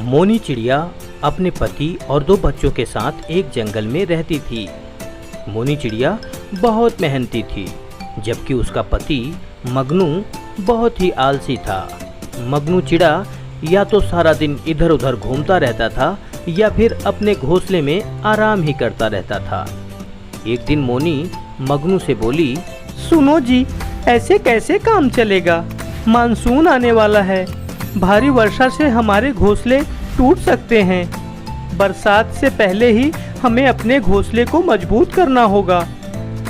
मोनी चिड़िया अपने पति और 2 बच्चों के साथ एक जंगल में रहती थी। मोनी चिड़िया बहुत मेहनती थी, जबकि उसका पति मगनू बहुत ही आलसी था। मगनू चिड़ा या तो सारा दिन इधर उधर घूमता रहता था या फिर अपने घोंसले में आराम ही करता रहता था। एक दिन मोनी मगनू से बोली, सुनो जी, ऐसे कैसे काम चलेगा? मानसून आने वाला है, भारी वर्षा से हमारे घोंसले टूट सकते हैं। बरसात से पहले ही हमें अपने घोंसले को मजबूत करना होगा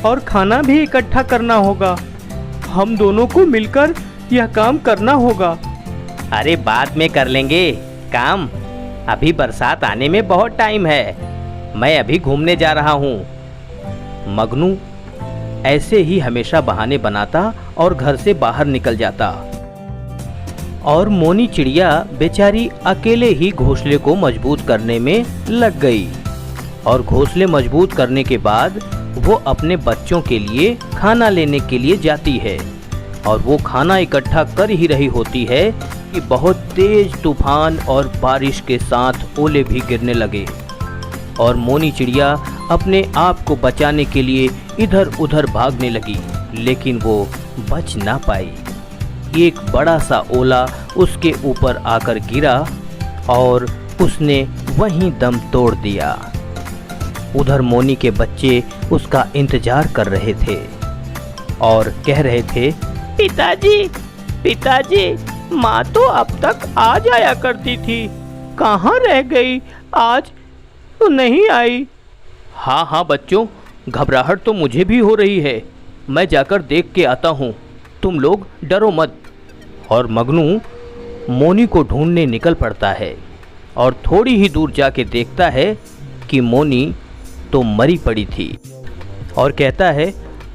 और खाना भी इकट्ठा करना होगा। हम दोनों को मिलकर यह काम करना होगा। अरे बाद में कर लेंगे काम, अभी बरसात आने में बहुत टाइम है, मैं अभी घूमने जा रहा हूँ। मगनू ऐसे ही हमेशा बहाने बनाता और घर से बाहर निकल जाता और मोनी चिड़िया बेचारी अकेले ही घोंसले को मजबूत करने में लग गई। और घोंसले मजबूत करने के बाद वो अपने बच्चों के लिए खाना लेने के लिए जाती है और वो खाना इकट्ठा कर ही रही होती है कि बहुत तेज तूफान और बारिश के साथ ओले भी गिरने लगे और मोनी चिड़िया अपने आप को बचाने के लिए इधर उधर भागने लगी, लेकिन वो बच ना पाई। एक बड़ा सा ओला उसके ऊपर आकर गिरा और उसने वहीं दम तोड़ दिया। उधर मोनी के बच्चे उसका इंतजार कर रहे थे और कह रहे थे, पिताजी, पिताजी, माँ तो अब तक आ जाया करती थी, कहाँ रह गई? आज तो नहीं आई। हाँ हाँ बच्चों, घबराहट तो मुझे भी हो रही है, मैं जाकर देख के आता हूँ, तुम लोग डरो मत। और मगनू मोनी को ढूंढने निकल पड़ता है और थोड़ी ही दूर जाके देखता है कि मोनी तो मरी पड़ी थी और कहता है,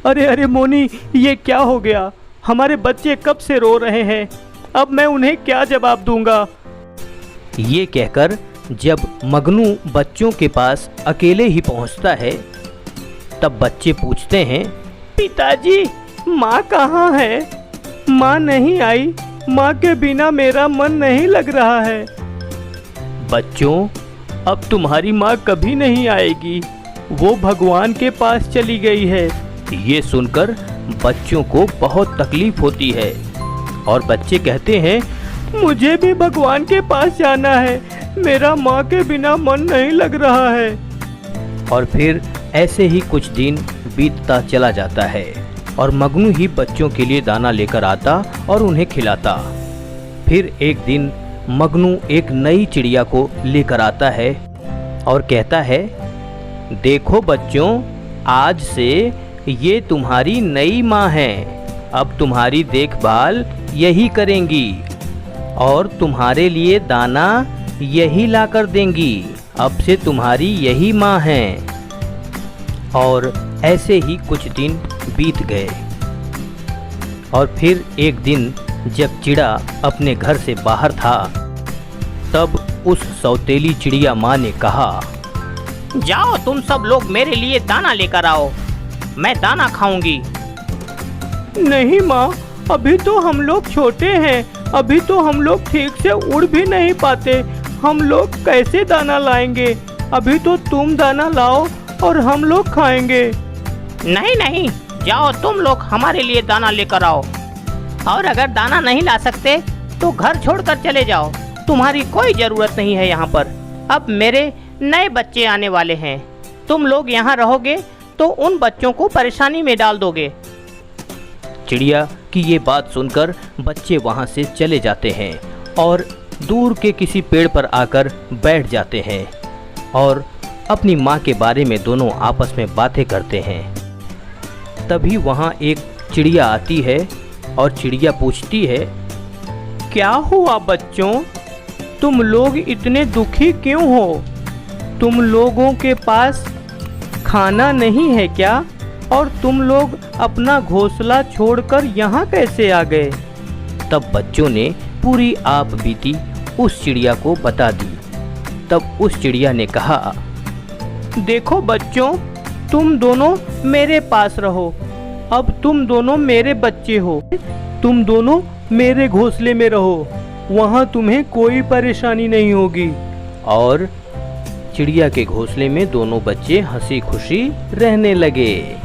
अरे अरे मोनी, ये क्या हो गया? हमारे बच्चे कब से रो रहे हैं, अब मैं उन्हें क्या जवाब दूंगा? ये कहकर जब मगनू बच्चों के पास अकेले ही पहुंचता है, तब बच्चे पूछते हैं, पिताजी, माँ कहाँ है? माँ नहीं आई, माँ के बिना मेरा मन नहीं लग रहा है। बच्चों, अब तुम्हारी माँ कभी नहीं आएगी, वो भगवान के पास चली गई है। ये सुनकर बच्चों को बहुत तकलीफ होती है और बच्चे कहते हैं, मुझे भी भगवान के पास जाना है, मेरा माँ के बिना मन नहीं लग रहा है। और फिर ऐसे ही कुछ दिन बीतता चला जाता है और मगनू ही बच्चों के लिए दाना लेकर आता और उन्हें खिलाता। फिर एक दिन मगनू एक नई चिड़िया को लेकर आता है और कहता है, देखो बच्चों, आज से ये तुम्हारी नई माँ है, अब तुम्हारी देखभाल यही करेंगी और तुम्हारे लिए दाना यही लाकर देंगी, अब से तुम्हारी यही माँ है। और ऐसे ही कुछ दिन बीत गए और फिर एक दिन जब चिड़ा अपने घर से बाहर था, तब उस सौतेली चिड़िया माँ ने कहा, जाओ तुम सब लोग मेरे लिए दाना लेकर आओ, मैं दाना खाऊंगी। नहीं माँ, अभी तो हम लोग छोटे हैं, अभी तो हम लोग ठीक से उड़ भी नहीं पाते, हम लोग कैसे दाना लाएंगे? अभी तो तुम दाना लाओ और हम लोग खाएंगे। नहीं नहीं, जाओ तुम लोग हमारे लिए दाना लेकर आओ, और अगर दाना नहीं ला सकते तो घर छोड़कर चले जाओ, तुम्हारी कोई ज़रूरत नहीं है यहाँ पर। अब मेरे नए बच्चे आने वाले हैं, तुम लोग यहाँ रहोगे तो उन बच्चों को परेशानी में डाल दोगे। चिड़िया की ये बात सुनकर बच्चे वहाँ से चले जाते हैं और दूर के किसी पेड़ पर आकर बैठ जाते हैं और अपनी माँ के बारे में दोनों आपस में बातें करते हैं। तभी वहाँ एक चिड़िया आती है और चिड़िया पूछती है, क्या हुआ बच्चों, तुम लोग इतने दुखी क्यों हो? तुम लोगों के पास खाना नहीं है क्या? और तुम लोग अपना घोंसला छोड़कर यहाँ कैसे आ गए? तब बच्चों ने पूरी आप बीती उस चिड़िया को बता दी। तब उस चिड़िया ने कहा, देखो बच्चों, तुम दोनों मेरे पास रहो, अब तुम दोनों मेरे बच्चे हो, तुम दोनों मेरे घोंसले में रहो, वहाँ तुम्हें कोई परेशानी नहीं होगी। और चिड़िया के घोंसले में दोनों बच्चे हंसी खुशी रहने लगे।